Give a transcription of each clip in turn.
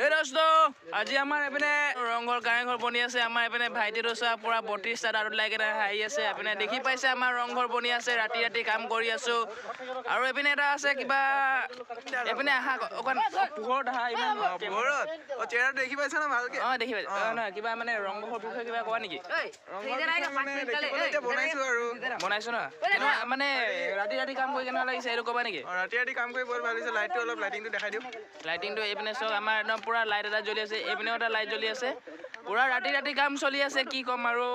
এই দোস্ত আজি আমাৰ এপিনে ৰংঘৰ কাৰেংঘৰ বনি আছে আমাৰ এপিনে ভাইটি দোসা পুৰা 32টা দাঁত ওলাই কেনে আহি আছে এপিনে দেখি পাইছে আমাৰ ৰংঘৰ বনি আছে ৰাতি ৰাতি কাম কৰি আছো আৰু এপিনে এটা আছে কিবা এপিনে আহা অকন পোহৰত আহা ইমান পোহৰত চেহাৰা দেখি পাইছা না ভালকে দেখি পাইছা নহয় কিবা মানে ৰংঘৰ বিষয়ে কিবা কোৱা নেকি বনাইছো না মানে ৰাতি ৰাতি কাম কৰি কেনে লাগিছে এইটো ক'বা নেকি ৰাতি ৰাতি কাম কৰি বৰ ভাল হৈছে লাইটটো অলপ লাইটিংটো দেখাই দিও লাইটিংটো এইপিনে চক আমাৰ একদম পুৰা লাইট এটা জ্বলি আছে এইপিনেও এটা লাইট জ্বলি আছে পুৰা ৰাতি ৰাতি কাম চলি আছে কি ক'ম আৰু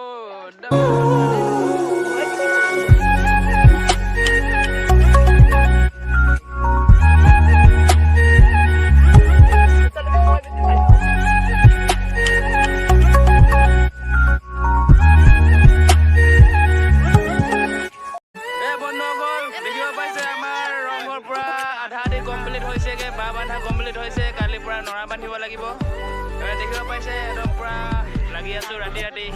নৰা বান্ধিব লাগিব দেখিব পাইছে একদম পুৰা লাগি আছো ৰাতি ৰাতি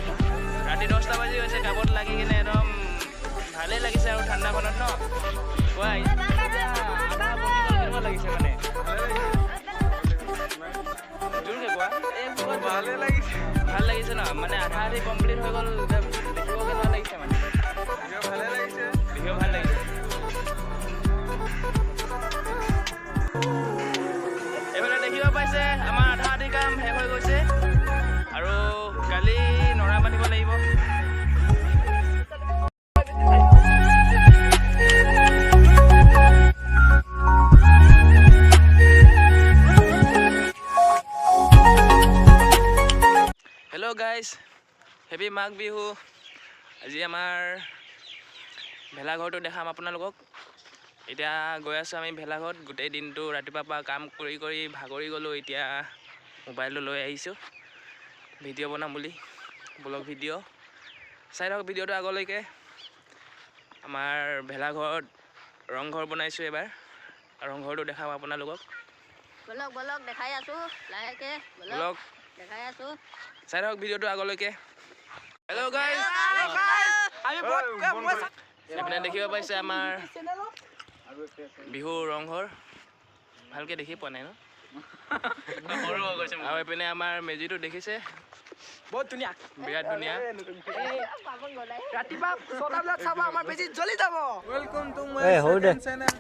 10টা বাজি হৈছে কামত লাগি কিনে একদম ভালেই লাগিছে আৰু ঠাণ্ডাখনত ন কোৱা কেনেকুৱা লাগিছে মানে জোৰকে কোৱা ভাল লাগিছে ন মানে আধা আধি কমপ্লিট হৈ গ'ল দেখিব কেনেকুৱা লাগিছে মানে দেখিব ভাল লাগিছে পাইছে আমাৰ আধা আধি কাম শেষ হৈ গৈছে আৰু কালি নৰা বান্ধিব লাগিব hello' guys happy Magh Bihu আজি আমাৰ ভেলাঘৰটো দেখাম আপোনালোকক এতিয়া গৈ আছোঁ আমি ভেলাঘৰত গোটেই দিনটো ৰাতিপুৱাৰ পৰা কাম কৰি কৰি ভাগৰি গ'লোঁ এতিয়া মোবাইলটো লৈ আহিছোঁ ভিডিঅ' বনাম বুলি ব্লগ ভিডিঅ' চাই থাকক ভিডিঅ'টো আগলৈকে আমাৰ ভেলাঘৰত ৰংঘৰ বনাইছোঁ এবাৰ ৰংঘৰটো দেখাম আপোনালোকক ব্লগ দেখাই আছোঁ লাহেকে ব্লগ দেখাই আছোঁ চাই থাকক ভিডিঅ'টো আগলৈকে হেল্ল' গাইজ এইপিনে দেখিব পাইছে আমাৰ বিহু ৰংঘৰ ভালকে দেখি পোৱা নাই ন আৰু এইপিনে আমাৰ মেজিটো দেখিছে বহুত ধুনীয়া বিৰাট ধুনীয়া ৰাতিপুৱা 6টা বজাত চাব আমাৰ মেজি জ্বলি যাব ওয়েলকাম টু মাই চেনেল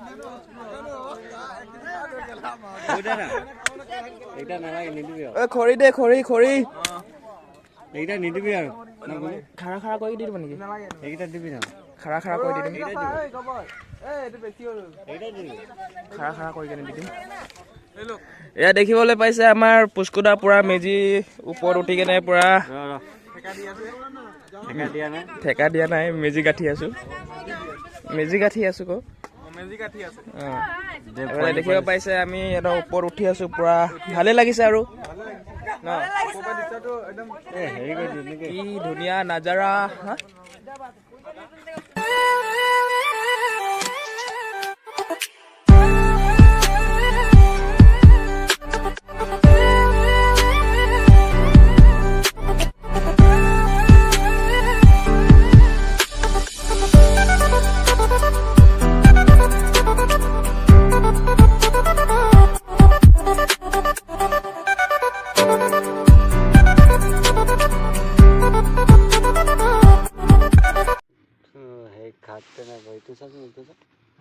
এইটা নালাগে নিদিবি খৰি দে খৰি এইটা নিদিবি আৰু খাৰা খাৰা কৰি দি দিব নেকি এইটা দিবি না খাৰা খাৰা কৰি দি দিম খাৰা খাৰা কৰি কেনে দি দিম এয়া দেখিবলৈ পাইছে আমাৰ পুষ্কুদা পুৰা মেজি ওপৰত উঠি কেনে পুৰা ঠেকা দিয়া নাই মেজি গাঁঠি আছো ক দেখিব পাইছে আমি একদম ওপৰত উঠি আছো পুৰা ভালে লাগিছে আৰু কি ধুনীয়া নাজাৰা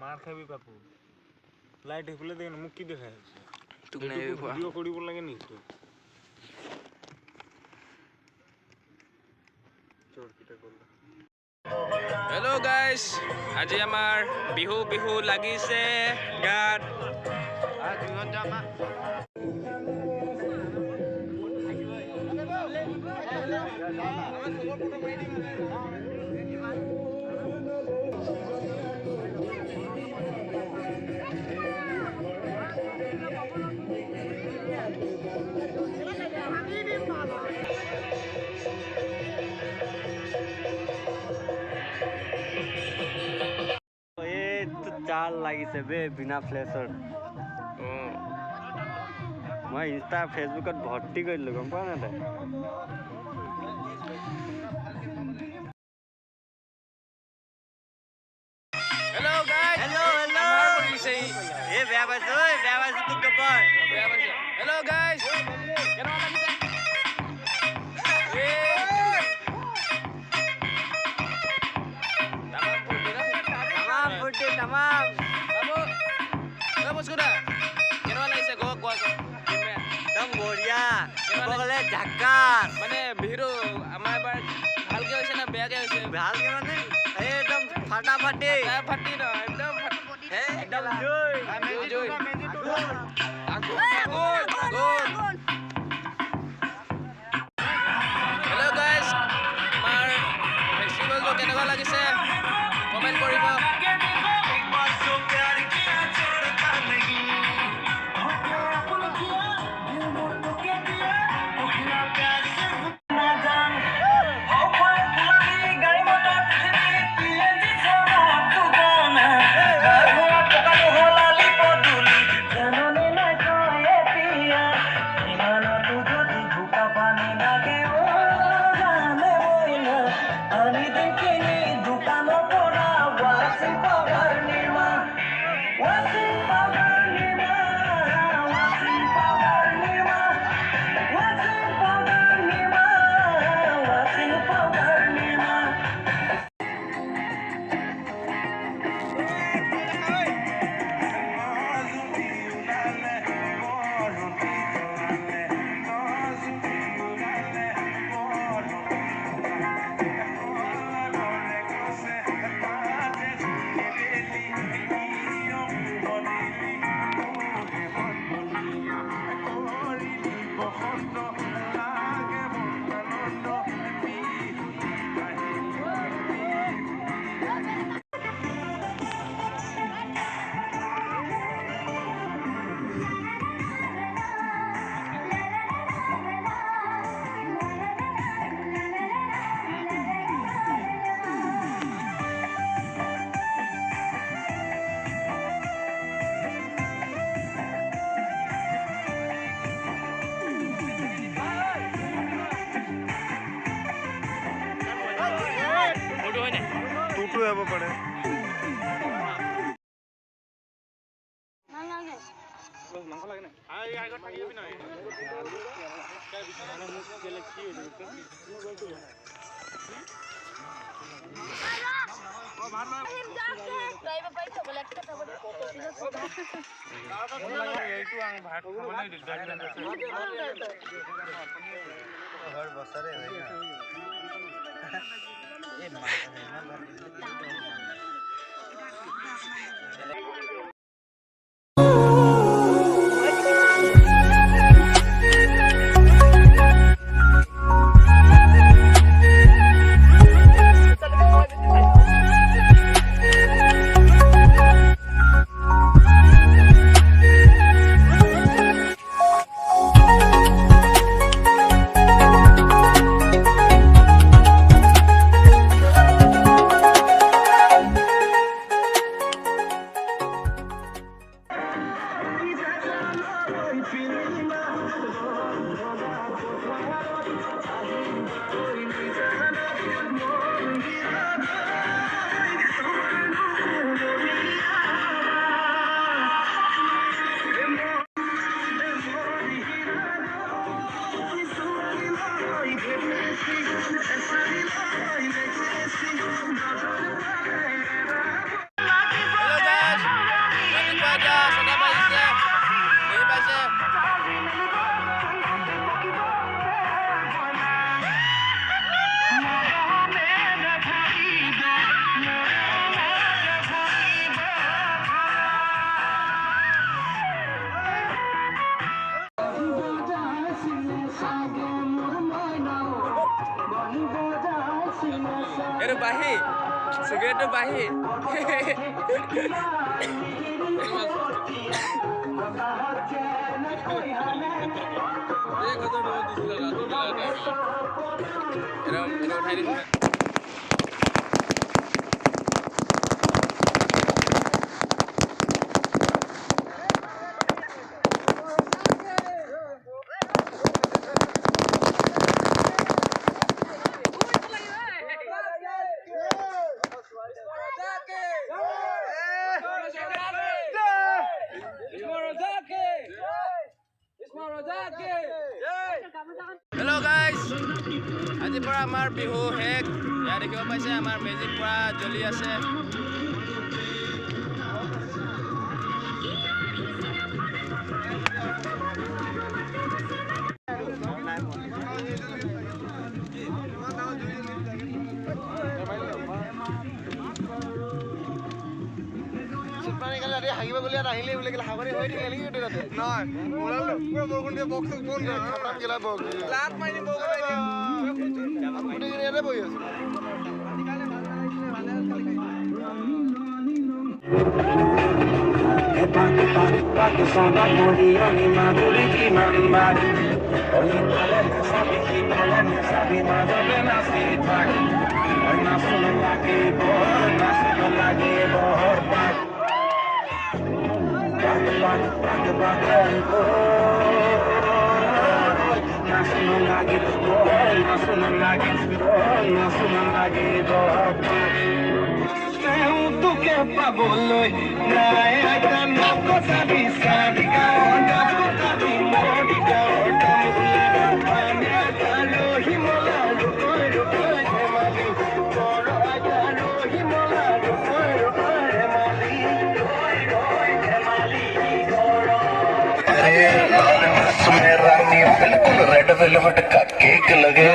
মাৰ খাবি পাপু লাইট হেফলে দেখে মোক কি দেখাই কৰিব লাগে নেকি হেল্ল' গাইজ আজি আমাৰ বিহু লাগিছে গাত চাল লাগিছে বে বিনা ফ্লেছৰ মই ইনষ্টা ফেচবুকত ভৰ্তি কৰি দিলোঁ গম পোৱা নাই তই হেল্ল' গাইজ বেয়া পাইছো তোক হেল্ল' গাইজ কেনেকুৱা লাগিছে? tamam. Babu, bos kuda. Kenapa lagi sih gua Dam boria. Boleh jakat. মানে বিহুটো আমাৰ এবাৰ ভালকে হৈছে না বেয়াকে হৈছে? ভালকে মানে একদম ফাটাফাটি। ফাটি ন একদম একদম জয়। জয়। হেল্ল' গাইজ, আমাৰ ফেষ্টিভেলটো কেনেকুৱা লাগিছে কমেণ্ট কৰিব। টুটু যাব পাৰে। মাংস লাগে না? Itu bahi, sigaret itu bahi. Ini udah ini. Ismail Razaki! Hello' guys, আজিৰ পৰা আমাৰ বিহু শেষ। ইয়াত দেখিব পাইছে আমাৰ মেজিক পৰা জ্বলি আছে। হাগিব গ'লে আহিলে বোলে হাগৰি হৈ থাকিলে নেকি তাতে নহয় ওলালো পুৰা বৰষুণ দিয়ে বক্স ফোন খাটাম গেলা বক্স লাট মাৰি বৰষুণ গোটেই ইয়াতে বহি আছো পাবলৈ নাই কথা বিচাৰি बिल्कुल रेड वेलवेट का केक लगे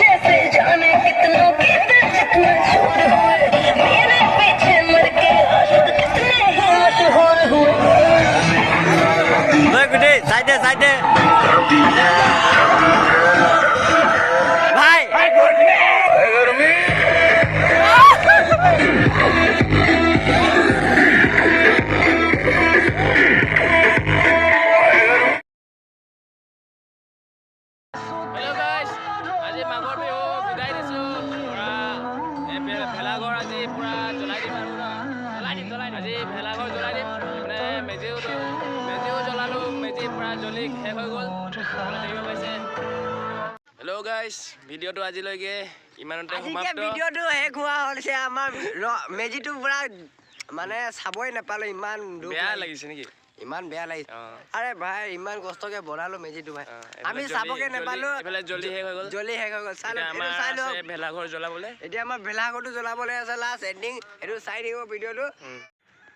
जैसे जाने कितनों के दिल जितना छोड़ हुए मेरे पीछे मर के आशिक कितने ही मशहूर हुए साइडे साइडे भाई হেল্ল' গাইজ, আজি মাঘৰ বিহু বিদায় দিছোঁ। ভেলাঘৰ আজি পূৰা জ্বলাই দিম আৰু আজি ভেলাঘৰ জ্বলাই দিম। মানে মেজিও জ্বলালোঁ, মেজি পূৰা জ্বলি শেষ হৈ গ'ল, দেখিব পাইছে। হেল্ল' গাইজ, ভিডিঅ'টো আজিলৈকে ইমানতে সমাপ্ত। ভিডিঅ'টো শেষ হোৱা হৈছে আমাৰ মেজিটো পুৰা মানে চাবই নাপালো ইমান বেয়া লাগিছে নেকি? ইমান বেয়া লাগিছে আৰে ভাই ইমান কষ্টকে বনালো মেজিটো ভাই আমি এইফালে চাবকে নাপালো এইফালে জ্বলি শেষ হৈ গ'ল। এতিয়া আমাৰ চাই লওঁ আছে ভেলাঘৰ জ্বলাবলৈ। এতিয়া আমাৰ ভেলাঘৰটো জ্বলাবলৈ আছে লাষ্ট এণ্ডিং এইটো চাই দিব ভিডিঅ'টো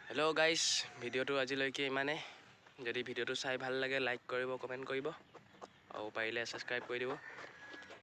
হেল্ল' গাইজ, ভিডিঅ'টো আজিলৈকে ইমানেই। যদি ভিডিঅ'টো চাই ভাল লাগে লাইক কৰিব, কমেণ্ট কৰিব আৰু পাৰিলে ছাবস্ক্ৰাইব কৰি দিব।